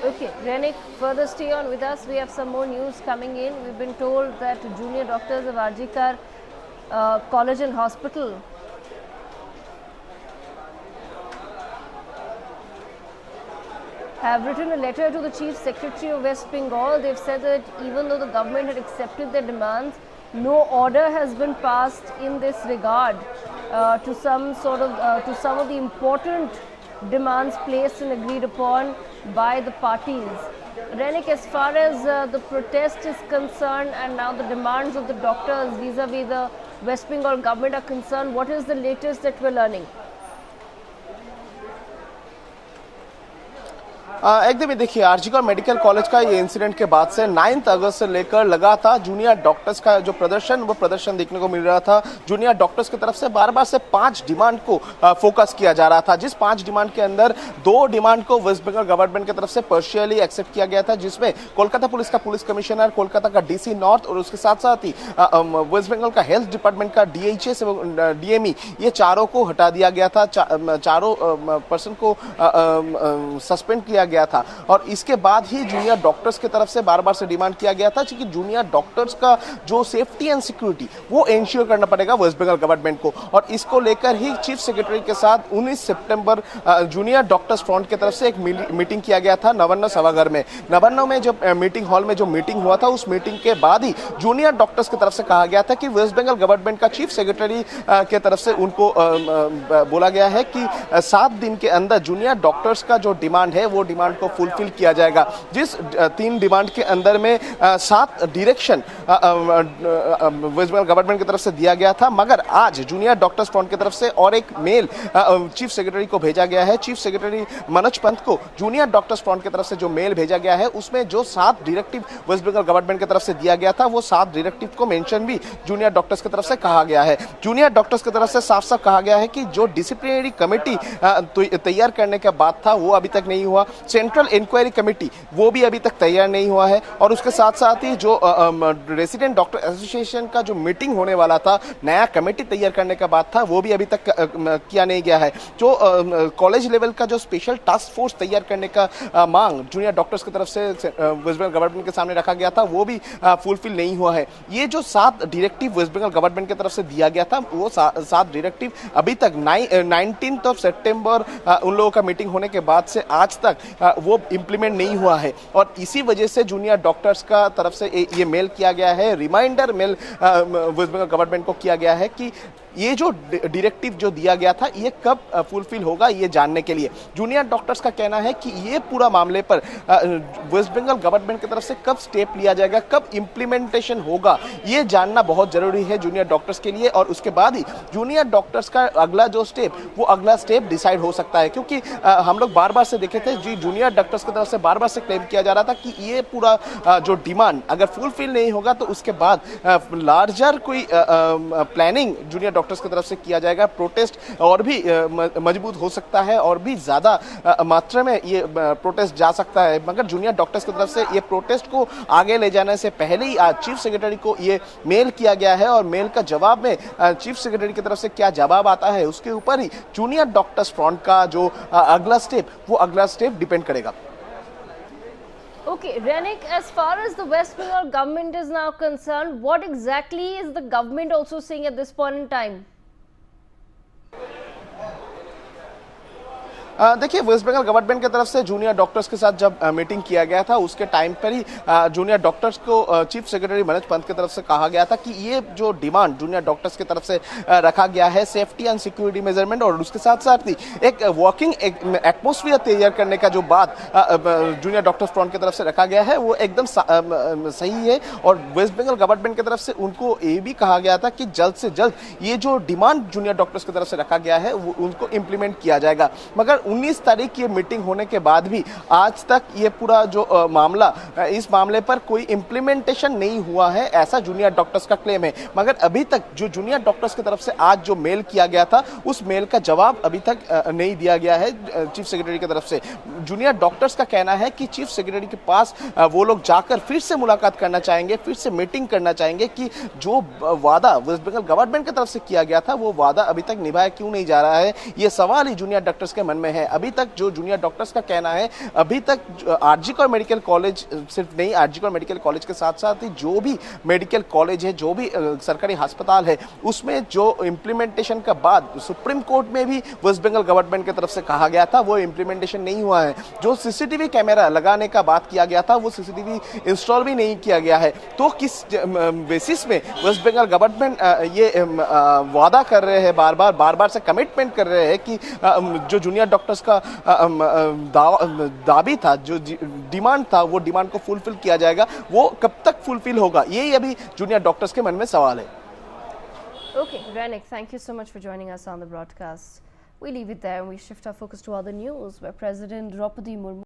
Okay, Renik, further stay on with us. We have some more news coming in. We've been told that junior doctors of RG Kar College and Hospital have written a letter to the Chief Secretary of West Bengal. They've said that even though the government had accepted their demands, no order has been passed in this regard to some of the important demands placed and agreed upon by the parties. Renik, as far as the protest is concerned and now the demands of the doctors vis-a-vis the West Bengal government are concerned, what is the latest that we're learning? एकदम ही देखिए, RG Kar medical college का ये incident के बाद से 9 अगस्त से लेकर लगातार जूनियर डॉक्टर्स का जो प्रदर्शन देखने को मिल रहा था। जूनियर डॉक्टर्स की तरफ से बार बार से 5 डिमांड को फोकस किया जा रहा था, जिस 5 डिमांड के अंदर 2 डिमांड को वेस्ट बंगाल गवर्नमेंट की तरफ से पार्शियली एक्सेप्ट किया गया था, जिसमें कोलकाता पुलिस का पुलिस कमिश्नर, कोलकाता का डीसी नॉर्थ और उसके साथ साथ ही वेस्ट बंगाल का हेल्थ डिपार्टमेंट का डीएचएस एवं डीएमई, ये चारों को हटा दिया गया था। चारों पर्सन को सस्पेंड किया गया था और इसके बाद ही जूनियर डॉक्टर्स की तरफ से बार बार से डिमांड किया गया था कि जूनियर डॉक्टर्स का जो सेफ्टी एंड सिक्योरिटी वो इंश्योर करना पड़ेगा वेस्ट बंगाल गवर्नमेंट को। और इसको लेकर ही चीफ सेक्रेटरी के साथ 19 सितंबर जूनियर डॉक्टर्स फ्रंट की तरफ से एक मीटिंग किया गया था नवान्न सभागार में। नवान्न में जब मीटिंग हॉल में जो मीटिंग हुआ था, उस मीटिंग के बाद ही जूनियर डॉक्टर्स की तरफ से कहा गया था कि वेस्ट बंगाल गवर्नमेंट का चीफ सेक्रेटरी की तरफ से उनको बोला गया है कि 7 दिन के अंदर जूनियर डॉक्टर्स का जो डिमांड है वो डिमांड को फुलफिल किया जाएगा। जिस 3 डिमांड के अंदर में 7 डायरेक्शन वेस्ट बंगाल गवर्नमेंट की तरफ से दिया गया था, मगर आज जूनियर डॉक्टर्स फ्रंट की तरफ से और एक मेल चीफ सेक्रेटरी को भेजा गया है। चीफ सेक्रेटरी मनोज पंत को जूनियर डॉक्टर्स फ्रंट की तरफ से जो मेल भेजा गया है, उसमें जो 7 डायरेक्टिव वेस्ट बंगाल गवर्नमेंट की तरफ से दिया गया था, वो 7 डायरेक्टिव को मेंशन भी जूनियर डॉक्टर्स की तरफ से कहा गया है। जूनियर डॉक्टर्स की तरफ से साफ साफ कहा गया है कि जो डिसिप्लिनरी कमेटी तैयार करने के बाद था वो अभी तक नहीं हुआ, सेंट्रल इंक्वायरी कमेटी वो भी अभी तक तैयार नहीं हुआ है, और उसके साथ साथ ही जो रेसिडेंट डॉक्टर एसोसिएशन का जो मीटिंग होने वाला था, नया कमेटी तैयार करने का बात था, वो भी अभी तक किया नहीं गया है। जो कॉलेज लेवल का जो स्पेशल टास्क फोर्स तैयार करने का मांग जूनियर डॉक्टर्स की तरफ से वेस्ट बंगाल गवर्नमेंट के सामने रखा गया था, वो भी फुलफिल नहीं हुआ है। ये जो 7 डायरेक्टिव वेस्ट बंगाल गवर्नमेंट की तरफ से दिया गया था, वो 7 डायरेक्टिव अभी तक 19 सितंबर उन लोगों का मीटिंग होने के बाद से आज तक वो इंप्लीमेंट नहीं हुआ है, और इसी वजह से जूनियर डॉक्टर्स का तरफ से ये मेल किया गया है, reminder mail West Bengal government को किया गया है कि ये जो डायरेक्टिव जो दिया गया था ये कब फुलफिल होगा, ये जानने के लिए जूनियर डॉक्टर्स का कहना है कि ये पूरा मामले पर वेस्ट बंगाल गवर्नमेंट की तरफ से कब स्टेप लिया जाएगा, कब इंप्लीमेंटेशन होगा, ये जानना बहुत जरूरी है जूनियर डॉक्टर्स के लिए। और उसके बाद ही जूनियर डॉक्टर्स का अगला जो स्टेप, वो अगला स्टेप डिसाइड हो सकता है, क्योंकि हम लोग बार बार से देखे थे जी, जूनियर डॉक्टर्स की तरफ से बार बार से क्लेम किया जा रहा था कि ये पूरा जो डिमांड अगर फुलफिल नहीं होगा तो उसके बाद लार्जर कोई प्लानिंग जूनियर डॉक्टर्स की तरफ से किया जाएगा, प्रोटेस्ट और भी मजबूत हो सकता है और भी ज्यादा मात्रा में ये प्रोटेस्ट जा सकता है। मगर जूनियर डॉक्टर्स की तरफ से ये प्रोटेस्ट को आगे ले जाने से पहले ही आज चीफ सेक्रेटरी को ये मेल किया गया है, और मेल का जवाब में चीफ सेक्रेटरी की तरफ से क्या जवाब आता है उसके ऊपर ही जूनियर डॉक्टर्स फ्रंट का जो अगला स्टेप डिपेंड करेगा। Okay, Renik, as far as the West Bengal government is now concerned, what exactly is the government also saying at this point in time? देखिए, वेस्ट बंगाल गवर्नमेंट की तरफ से junior doctors के साथ जब मीटिंग किया गया था, उसके टाइम पर ही जूनियर डॉक्टर्स को चीफ सेक्रेटरी मनोज पंत की तरफ से कहा गया था कि ये जो डिमांड जूनियर डॉक्टर्स की तरफ से रखा गया है, सेफ्टी एंड सिक्योरिटी मेजरमेंट और उसके साथ साथ ही एक वर्किंग एटमोस्फियर तैयार करने का जो बात जूनियर डॉक्टर्स फ्रंट की तरफ से रखा गया है, वो एकदम सही है। और वेस्ट बंगाल गवर्नमेंट की तरफ से उनको ये भी कहा गया था कि जल्द से जल्द ये जो डिमांड जूनियर डॉक्टर्स की तरफ से रखा गया है वो उनको इम्प्लीमेंट किया जाएगा। मगर 19 तारीख की मीटिंग होने के बाद भी आज तक ये पूरा जो मामला, इस मामले पर कोई इंप्लीमेंटेशन नहीं हुआ है, ऐसा जूनियर डॉक्टर्स का क्लेम है। मगर अभी तक जो जूनियर डॉक्टर्स की तरफ से आज जो मेल किया गया था, उस मेल का जवाब अभी तक नहीं दिया गया है चीफ सेक्रेटरी की तरफ से। जूनियर डॉक्टर्स का कहना है कि चीफ सेक्रेटरी के पास वो लोग जाकर फिर से मुलाकात करना चाहेंगे, फिर से मीटिंग करना चाहेंगे कि जो वादा वेस्ट बंगाल गवर्नमेंट की तरफ से किया गया था वो वादा अभी तक निभाया क्यों नहीं जा रहा है। ये सवाल ही जूनियर डॉक्टर्स के मन में हैं। अभी तक जो जूनियर डॉक्टर्स का कहना है, अभी तक आरजी कौर मेडिकल कॉलेज सिर्फ नहीं, आरजी कौर मेडिकल कॉलेज के साथ साथ ही जो भी मेडिकल कॉलेज है, जो भी सरकारी अस्पताल है, उसमें जो इम्प्लीमेंटेशन का बाद सुप्रीम कोर्ट में भी वेस्ट बंगाल गवर्नमेंट की तरफ से कहा गया था, वो इम्प्लीमेंटेशन नहीं हुआ है। जो सीसीटीवी कैमरा लगाने का बात किया गया था, वो सीसीटीवी इंस्टॉल भी नहीं किया गया है। तो किस बेसिस में वेस्ट बंगाल गवर्नमेंट ये वादा कर रहे हैं, बार बार से कमिटमेंट कर रहे हैं कि जो जूनियर डॉक्टर्स का दावी था, जो डिमांड था, वो डिमांड को फुलफिल किया जाएगा, वो कब तक फुलफिल होगा, यही अभी जूनियर डॉक्टर्स के मन में सवाल है। Okay, Renik, thank you so much for joining us on the broadcast. We leave it there and we shift our focus to other news, where President Draupadi Murmu